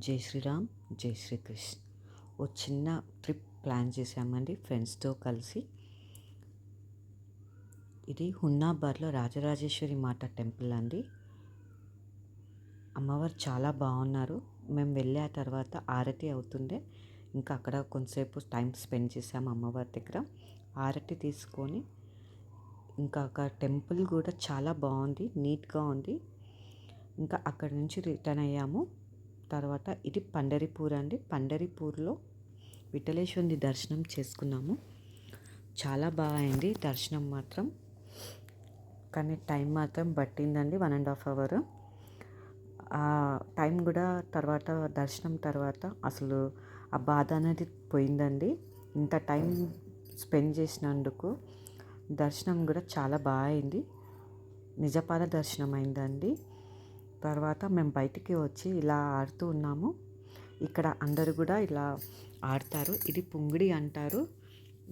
జై శ్రీరామ్, జై శ్రీకృష్ణ. ఓ చిన్న ట్రిప్ ప్లాన్ చేసామండి ఫ్రెండ్స్తో కలిసి. ఇది హున్నాబాద్లో రాజరాజేశ్వరి మాత టెంపుల్ అండి. అమ్మవారు చాలా బాగున్నారు. మేము వెళ్ళే తర్వాత ఆరతి అవుతుండే, ఇంకా అక్కడ కొంతసేపు టైం స్పెండ్ చేసాము అమ్మవారి దగ్గర. ఆరతి తీసుకొని ఇంకా అక్కడ టెంపుల్ కూడా చాలా బాగుంది, నీట్గా ఉంది. ఇంకా అక్కడి నుంచి రిటర్న్ అయ్యాము. తర్వాత ఇది పండరిపూర్ అండి. పండరిపూర్లో విఠలేశ్వరుని దర్శనం చేసుకున్నాము. చాలా బాగా అయింది దర్శనం మాత్రం, కానీ టైం మాత్రం పట్టిందండి 1.5 hours. ఆ టైం కూడా తర్వాత దర్శనం తర్వాత అసలు ఆ బాధ అనేది పోయిందండి. ఇంత టైం స్పెండ్ చేసినందుకు దర్శనం కూడా చాలా బాగా అయింది. నిజపాద దర్శనం అయిందండి. తర్వాత మేము బయటికి వచ్చి ఇలా ఆడుతూ ఉన్నాము. ఇక్కడ అందరూ కూడా ఇలా ఆడతారు. ఇది పుంగిడి అంటారు.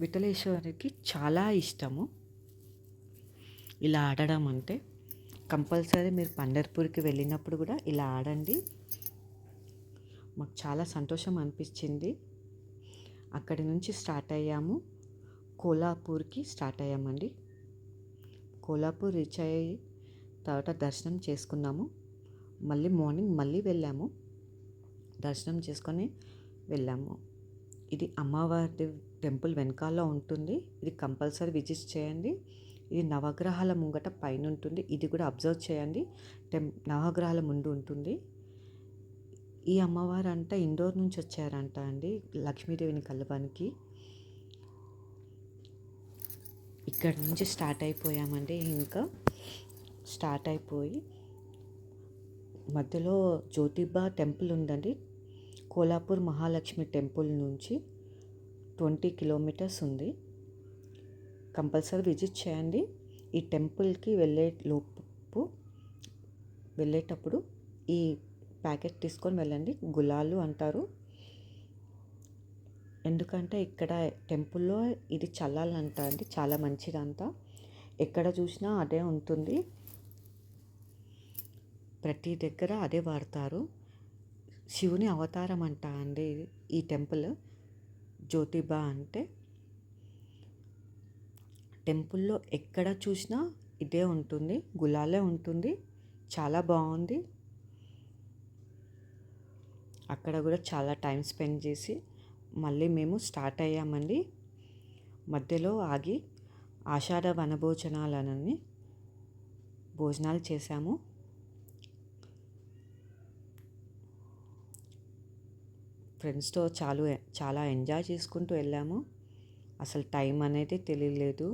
విఠలేశ్వరికి చాలా ఇష్టము ఇలా ఆడడం అంటే. కంపల్సరీ మీరు పండర్పూర్కి వెళ్ళినప్పుడు కూడా ఇలా ఆడండి. మాకు చాలా సంతోషం అనిపించింది. అక్కడి నుంచి స్టార్ట్ అయ్యాము, కోలాపూర్కి స్టార్ట్ అయ్యామండి. కోలాపూర్ రీచ్ అయ్యి తర్వాత దర్శనం చేసుకున్నాము. మళ్ళీ మార్నింగ్ మళ్ళీ వెళ్ళాము, దర్శనం చేసుకొని వెళ్ళాము. ఇది అమ్మవారి టెంపుల్ వెనకాల ఉంటుంది. ఇది కంపల్సరీ విజిట్ చేయండి. ఇది నవగ్రహాల ముంగట పైన ఉంటుంది. ఇది కూడా అబ్జర్వ్ చేయండి, నవగ్రహాల ముందు ఉంటుంది. ఈ అమ్మవారు అంట ఇండోర్ నుంచి వచ్చారంట అండి, లక్ష్మీదేవిని కలవడానికి. ఇక్కడ నుంచి స్టార్ట్ అయిపోయామండి. ఇంకా స్టార్ట్ అయిపోయి మధ్యలో జ్యోతిబా టెంపుల్ ఉందండి. కోలాపూర్ మహాలక్ష్మి టెంపుల్ నుంచి 20 kilometers ఉంది. కంపల్సరీ విజిట్ చేయండి. ఈ టెంపుల్కి వెళ్ళేటప్పుడు ఈ ప్యాకెట్ తీసుకొని వెళ్ళండి. గులాలు అంటారు. ఎందుకంటే ఇక్కడ టెంపుల్లో ఇది చల్లాలంట అండి, చాలా మంచిదంట. ఎక్కడ చూసినా అదే ఉంటుంది, ప్రతి దగ్గర అదే వాడతారు. శివుని అవతారం అంట అండి ఈ టెంపుల్. జ్యోతిబా అంటే టెంపుల్లో ఎక్కడ చూసినా ఇదే ఉంటుంది, గులాలే ఉంటుంది. చాలా బాగుంది. అక్కడ కూడా చాలా టైం స్పెండ్ చేసి మళ్ళీ మేము స్టార్ట్ అయ్యామండి. మధ్యలో ఆగి ఆషాఢ వనభోజనాలని భోజనాలు చేశాము. ఫ్రెండ్స్తో చాలా ఎంజాయ్ చేసుకుంటూ వెళ్ళాము. అసలు టైం అనేది తెలియలేదు.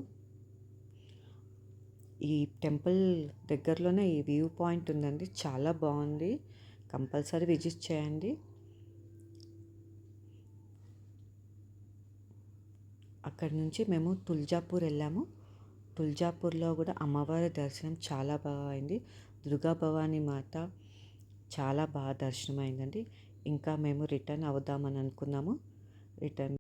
ఈ టెంపుల్ దగ్గరలోనే ఈ వ్యూ పాయింట్ ఉందండి, చాలా బాగుంది. కంపల్సరీ విజిట్ చేయండి. అక్కడి నుంచి మేము తుల్జాపూర్ వెళ్ళాము. తుల్జాపూర్లో కూడా అమ్మవారి దర్శనం చాలా బాగా అయింది. దుర్గా భవానీ మాత చాలా బాగా దర్శనం అయిందండి. ఇంకా మేము రిటర్న్ అవుదామని అనుకున్నాము. రిటర్న్